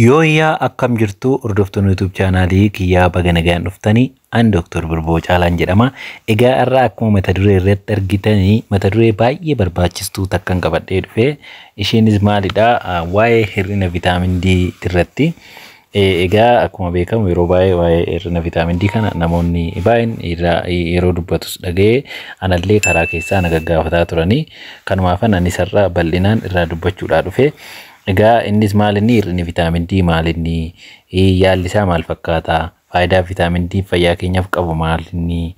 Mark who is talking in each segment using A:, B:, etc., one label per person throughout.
A: Yooyaa akkam jirtu hordoftoonni YouTube chaanaalii kiyyaa baga nagaan dhuftanii an Dr. Birboo Caalaan jedhama. Egaa irraa akkuma mata duree irratti argitanii mata duree baay'ee barbaachistuu takkan qabadhee dhufe. Isheenis maalidha? Waa'ee hir'ina vitaamin D irratti. Egaa akkuma beekamu yeroo baay'ee waa'ee hir'ina vitaamin D kana namoonni baay'een yeroo dubbatus dhaga'ee anallee karaa keessaa nagaggaafataa turanii kanumaafan anis irraa bal'inaan irraa dubbachuudhaa dhufe. Egaa innis maalinni hir'inni vitaamin D maalinni yaalli isaa maal fakkaata? Faayidaa vitaamin D fayyaa keenyaaf qabu maalinni?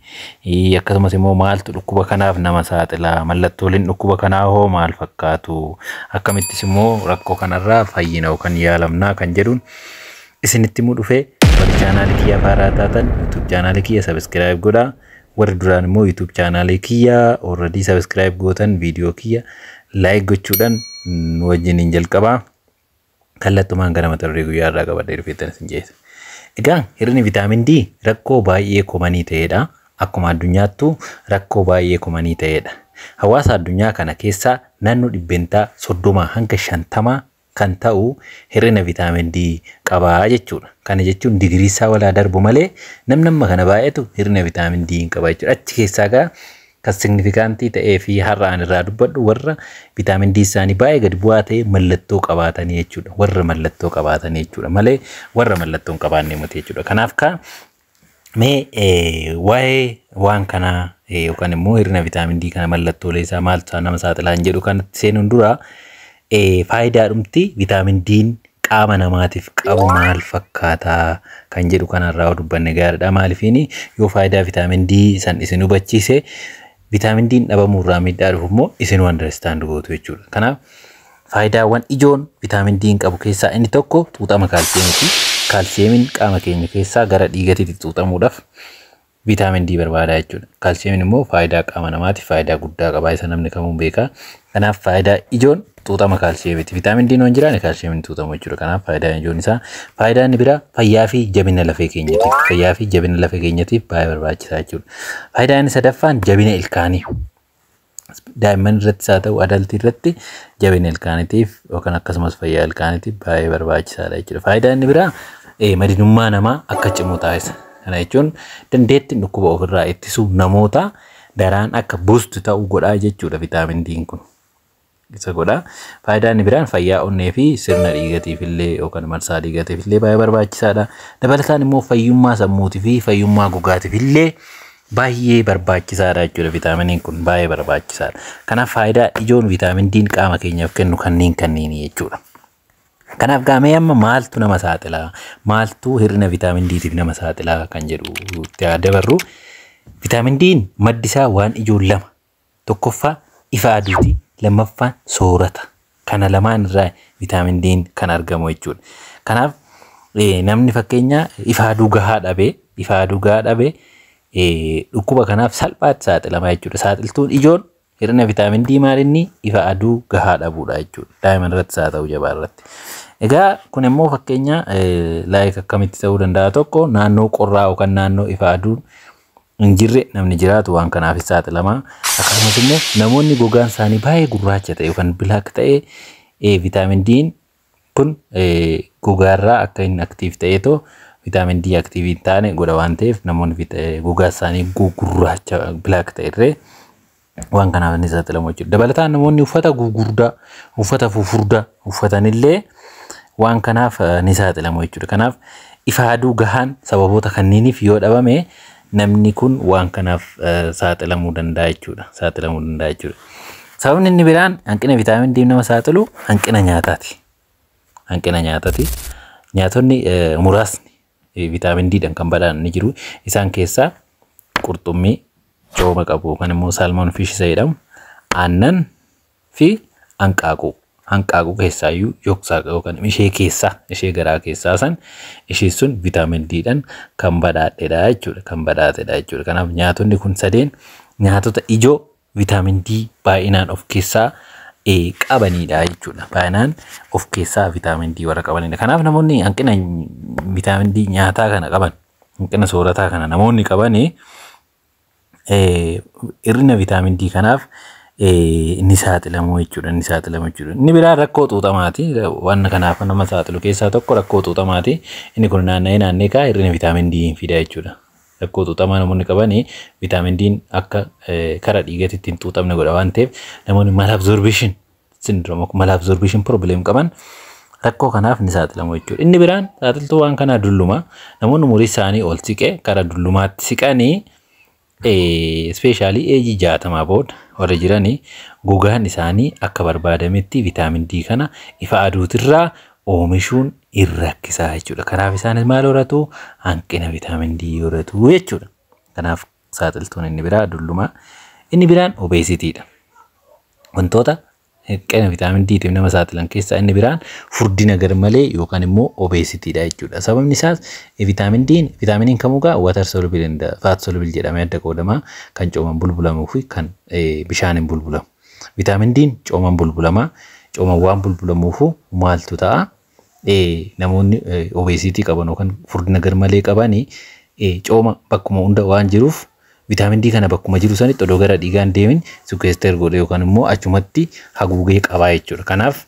A: Akkasumas immoo maaltu dhukkuba kanaaf nama saaxila? Mallattooleen dhukkuba kanaa hoo maal fakkaatu? Akkamittis immoo rakkoo kanarraa fayyina yookaan yaalamnaa kan jedhuun isinitti himuu dhufe. Warri chaanaalii kiyyaa haaraa taatan YouTube chaanaalii kiyya subscribe godhaa. Warri duraan immoo YouTube chaanaalii kiyya already subscribe gootan viidiyoo kiyya like gochuudhaan wajjin jalqabaa kallattumaan gara mata duree guyyaa irraa qabadhee dhufeettan isin geessa. Egaa hir'inni vitaamin D rakkoo baay'ee komanii ta'edha. Akkuma addunyaattu rakkoo baay'ee komanii ta'edha. Hawaasa addunyaa kana keessaa naannoo 30 hanga 50 kan ta'u hir'ina vitaamin D qabaa jechuudha. Kana jechuun digirii isaa walaa darbu malee namni kana baay'atu hir'ina vitaamin D qaba jechuudha. Achi keessaa gaa kan signifikantii ta'ee fi har'aan irraa dubbadhu warra vitaamin D isaanii baay'ee gadi bu'aa ta'e mallattoo qabaatanii jechuudha. Warra mallattoo qabaatanii jechuudha malee warra mallattoo hin qabaanne miti jechuudha. Kanaaf mee waa'ee waan kanaa yookaan immoo hir'ina vitaamin D kana mallattoolee isaa maaltu nama saaxilaa jedhu kanatti seenuun dura faayidaadhumti vitaamin D qaama namaatiif qabu maal fakkaata kan jedhu kanarraa dubbanne gaariidha. Maaliifini yoo faayidaa vitaamin D san isin hubachiise vitaamin D dhabamuu irraa miidhaa dhufu immoo isin understand gootu jechuudha. Kanaaf faayidaawwan ijoon vitaamin D qabu keessaa inni tokko xuuxama kaalsiyeemiiti. Kaalsiyeemiin qaama keenya keessaa gara dhiigatti xuuxamuudhaaf vitaamin D barbaada jechuudha. Kaalsiyeemiin immoo faayidaa qaama namaatiif faayidaa guddaa qaba. Isa namni kamuu beeka. Kanaaf faayidaa ijoon xuuxama kaalsiyeemiiti. Vitaamin D waan jiraane kaalsiyeemiin xuuxamu jechuudha. Kanaaf faayidaan ijoon isaa faayidaa inni biraa fayyaa fi jabina lafee keenyatiif. Fayyaa fi jabina lafee keenyatiif baay'ee barbaachisaa jechuudha. Faayidaan inni sadaffaan jabina ilkaanii. Daa'imman irratti haa ta'u adaltii irratti jabina ilkaaniitiif yookaan akkasumas fayyaa ilkaaniitiif baay'ee barbaachisaadha jechuudha. Faayidaan inni biraa madinummaa namaa akka cimu taasisa. Kana jechuun dandeettiin dhukkuba ofirraa ittisuu namoota daraan akka boostu ta'uu godhaa jechuudha vitaamin D kun. Isa godhaa. Faayidaan inni biraan fayyaa onnee fi sirna dhiigatiif illee yookaan marsaa dhiigatiif illee baay'ee barbaachisaadha. Dabalataan immoo fayyummaa sammuutii fi fayyummaa gogaatiif illee baay'ee barbaachisaadha jechuudha vitaamin kun baay'ee barbaachisaadha. Kanaaf faayidaa ijoon vitaamin D qaama keenyaaf kennu kanneen jechuudha. Kanaaf gaamee amma maaltu nama saaxilaa? Maaltu hir'ina vitaamin D'tiif nama saaxilaa kan jedhu itti dabarru. Vitaamin D maddi isaa waan ijoon lama. Tokkoffaa ifa aduuti, lammaffaan soorata. Kana lamaan irraa vitaamin D kan argamu jechuudha. Kanaaf namni fakkeenya ifa aduu gahaa dhabe dhukkuba kanaaf salphaatti saaxilama jechuudha. Saaxiltuun ijoon hir'ina vitaamin D maalinni ifa aduu gahaa dhabuudha jechuudha. Daa'imman irratti haa ta'u jabaa irratti. Egaa kun immoo fakkeenya laayik akkamitti ta'uu danda'a tokko naannoo qorraa yookaan naannoo ifa aduu hin jirre namni jiraatu waan kanaaf saaxilama. Akkasumas immoo namoonni gogaan isaanii baay'ee gurraacha ta'e yookaan bilaak ta'e vitaamin D kun gogaarraa akka inni aktiif ta'eetoo vitaamin D aktiif hin taane godha waan ta'eef namoonni gogaa isaanii gurraacha bilaak ta'erree waan kanaaf inni saaxilamu jechuudha. Dabalataan namoonni uffata gugurdaa, uffata fufurdaa uffatanillee waan kanaaf ni saaxilamu jechuudha. Kanaaf ifa aduu gahaan sababoota kanneeniif yoo dhabame namni kun waan kanaaf saaxilamuu danda'a jechuudha. Sababni inni biraan hanqina vitaamin D nama saaxilu hanqina nyaataati. Nyaatonni muraasni vitaamin D kan badhaan ni jiru. Isaan keessaa qurxummii cooma qabu kan immoo salmon fish jedhamu, aannan fi hanqaaquu keessaayyuu yoksaa yookaan ishee garaa keessaa san ishee sun vitaamin D kan badhaadhedha jechuudha. Kanaaf nyaatonni kun sadeen nyaatota ijoo vitaamin D baay'inaan of keessaa qabanidha jechuudha. Baay'inaan of keessaa vitaamin D warra qabanidha. Kanaaf namoonni hanqina vitaamin D nyaataa kana qaban, hanqina soorataa kana namoonni qabanii Hir'ina vitaamin D kanaaf inni saaxilamu jechuudha. Inni saaxilamu jechuudha. Inni biraa rakkoo xuuxamaati. Waan kanaaf nama saaxilu keessaa tokko rakkoo xuuxamaati. Inni kun naanna'ee kaa hir'ina vitaamin D fida jechuudha. Rakkoo xuuxamaa namoonni qabanii vitaamin D akka karaa dhiigaatti ittiin xuuxamne godha waan ta'eef namoonni malabsorption syndrome malabsorption problem qaban rakkoo kanaaf ni saaxilamu jechuudha. Inni biraan saaxiltuu waan kanaa dulluma. Namoonni umurii isaanii ol siqe karaa dullumaatti siqanii especially eejii 60 booda warra jiranii gogaan isaanii akka barbaadametti vitaamin D kana ifa aduutirraa oomishuun irrakkisaa jechuudha. Kanaaf isaanis maal horatu? Hanqina vitaamin D horatu jechuudha. Kanaaf saaxiltuun inni biraa dulluma. Inni biraan obesitiidha. Wantoota hanqina vitaamin D tiif nama saaxilan keessaa inni biraan furdina garmalee yookaan immoo obesitiidha jechuudha. Sababni isaas vitaaminiin kamuugaa water soluble and fat soluble jedhamee adda qoodama. Kan cooman bulbulamuu fi kan bishaaniin bulbulamu. Vitaamin D cooman bulbulama. Cooman waan bulbulamuufu maaltu ta'a? Namoonni obesitii qaban yookaan furdina garmalee qabanii cooma bakkuma hunda waan jiruuf vitaamin D kana bakkuma jiru sanitti odoo gara dhiigaan deemin sequester godhe yookaan immoo achumatti haguugee qabaa jechuudha. Kanaaf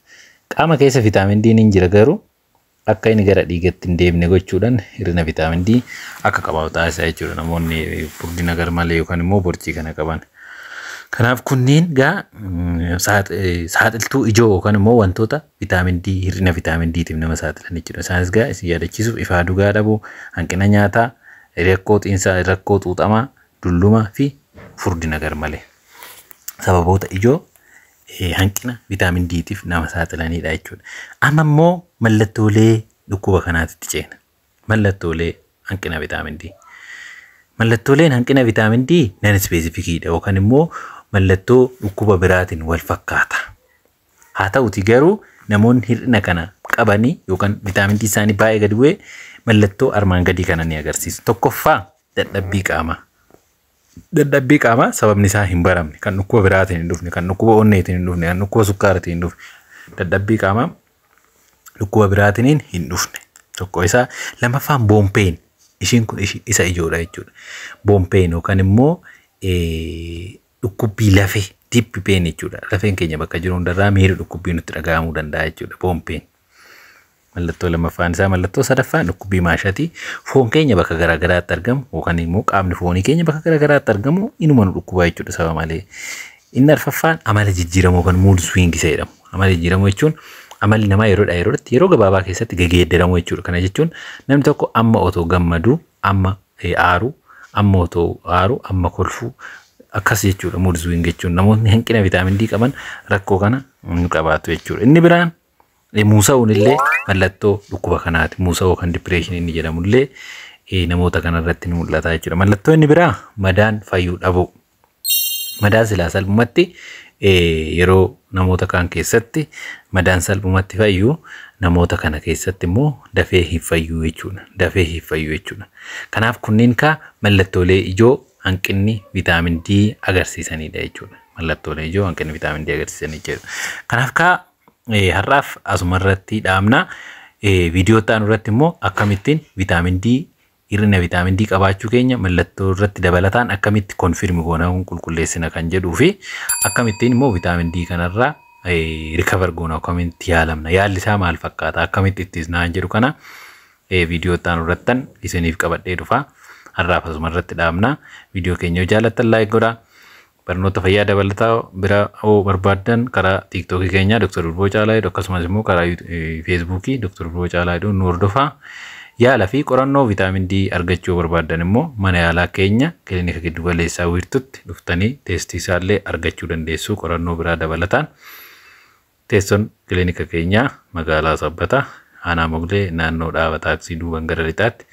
A: qaama keessa vitaamin D hin jira garuu akka inni gara dhiigatti hin deemne gochuudhaan hir'ina vitaamin D akka qabaatu taasisa jechuudha. Namoonni furdina garmalee yookaan immoo borcii kana qaban. Kanaaf kunniin saaxiltuu ijoo yookaan immoo wantoota vitaamin D hir'ina vitaamin D tiif nama saaxilan jechuudha. Isaanis isin yaadachiisuuf ifaa dhugaa dhabuu, hanqina nyaataa, rakkoo xiinsaa, rakkoo xuuxamaa, dulluma fi furdina garmalee. Sababoota ijoo hanqina vitaamin D tiif nama saaxilanidha jechuudha. Amma immoo mallattoolee dhukkuba kanaatti ceena. Mallattoolee hanqina vitaamin D. Mallattooleen hanqina vitaamin D nan ispeesifikiidha yookaan immoo mallattoo dhukkuba biraatiin wal fakkaata. Haa ta'uti garuu namoonni hir'ina kana qabanii yookaan vitaamin D isaanii baay'ee gadi bu'ee mallattoo armaan gadii kana ni agarsiisu. Tokkoffaa dadhabbii qaamaa. Dadhabbii qaamaa sababni isaa hin baramne kan dhukkuba biraatiin hin dhufne kan dhukkuba onneetiin hin dhufne kan dhukkuba sukkaaraatiin hin dhufne. Dadhabbii qaamaa dhukkuba biraatiin hin dhufne. Tokko isaa lammaffaan boompeen. Ishiin kun isa ijoodha jechuudha. Boompeen yookaan immoo dhukkubbii lafee deep pain jechuudha. Lafeen keenya bakka jiru hundarraa miira dhukkubbii nutti dhaga'amuu danda'a jechuudha. Boompeen. Mallattoo lammaffaan isaa mallattoo sadaffaan dhukkubbii maashaatii. Foon keenya bakka garaagaraatti argamu yookaan immoo qaamni foonii keenya bakka garaagaraatti argamu inuma nu dhukkubaa jechuudha sababa malee. Inni arfaffaan amala jijjiiramoo kan mood swing isa jedhamu. Amala jijjiiramoo jechuun amalli namaa yeroo gabaabaa keessatti geeddaramuu jechuudha. Kana jechuun namni tokko amma otoo gammadu, amma aaru, amma otoo aaru, amma kolfuu akkas jechuudha. Mood swing jechuun namoonni hanqina vitaamin D qaban rakkoo kana ni qabaatu jechuudha. Inni biraan muusa'uun illee mallattoo dhukkuba kanaati. Muusa'uu kan depression inni jedhamu illee namoota kanarratti ni mul'ata jechuudha. Mallattoo inni biraa madaan fayyuu dhabuu. Madaan silaa salphumatti yeroo namoota kaan keessatti madaan salphumatti fayyuu namoota kana keessatti immoo dafee hin fayyuu jechuudha. Dafee hin fayyuu jechuudha. Kanaaf kunniin mallattoolee ijoo hanqinni vitaamin D agarsiisanidha jechuudha. Mallattoolee ijoo hanqinni vitaamin D agarsiisanidha jechuudha. Kanaaf har'aaf asumarratti dhaabna. Viidiyoo ta'an irratti immoo akkamittiin vitaamin D hir'ina vitaamin D qabaachuu keenya mallattoo irratti dabalataan akkamitti konfirmi goonaa qulqulleessina kan jedhuu fi akkamittiin immoo vitaamin D kanarraa recover goonaa akkamitti yaalamna. Yaalli isaa maal fakkaata? Akkamitti ittisnaa jedhu kana viidiyoo ta'an irrattan isiniif qabadhee dhufa. Har'aaf asumarratti dhaabna. Viidiyoo keenya yoo jaallattan laayik godhaa. Barnoota fayyaa dabalataa bira barbaadan karaa TikTokii keenya Dr. Durboo Caalaa akkasumas immoo karaa Facebookii Dr. Durboo Caalaa nu hordofaa. Yaala fi qorannoo vitaamin D argachuu barbaadan immoo mana yaalaa keenya kilinika giddu galeessaa wiirtutti dhuftanii teestii isaallee argachuu dandeessu. Qorannoo biraa dabalataan teessoon kilinika keenyaa magaalaa Sabbataa aanaa Moglee naannoo dhaaba taaksii duuban gara lixaatti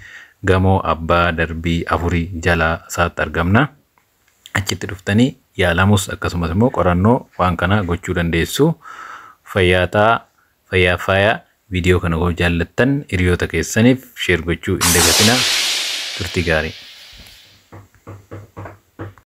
A: gamoo abbaa darbii afurii jalaa isaatti argamna. Achitti dhuftanii yaalamus akkasumas immoo qorannoo waan kana gochuu dandeessu. Fayyaa viidiyoo kana yoo jaallattan hiriyoota keessaniif sheer gochuu hin dagatinaa. Turtii gaarii.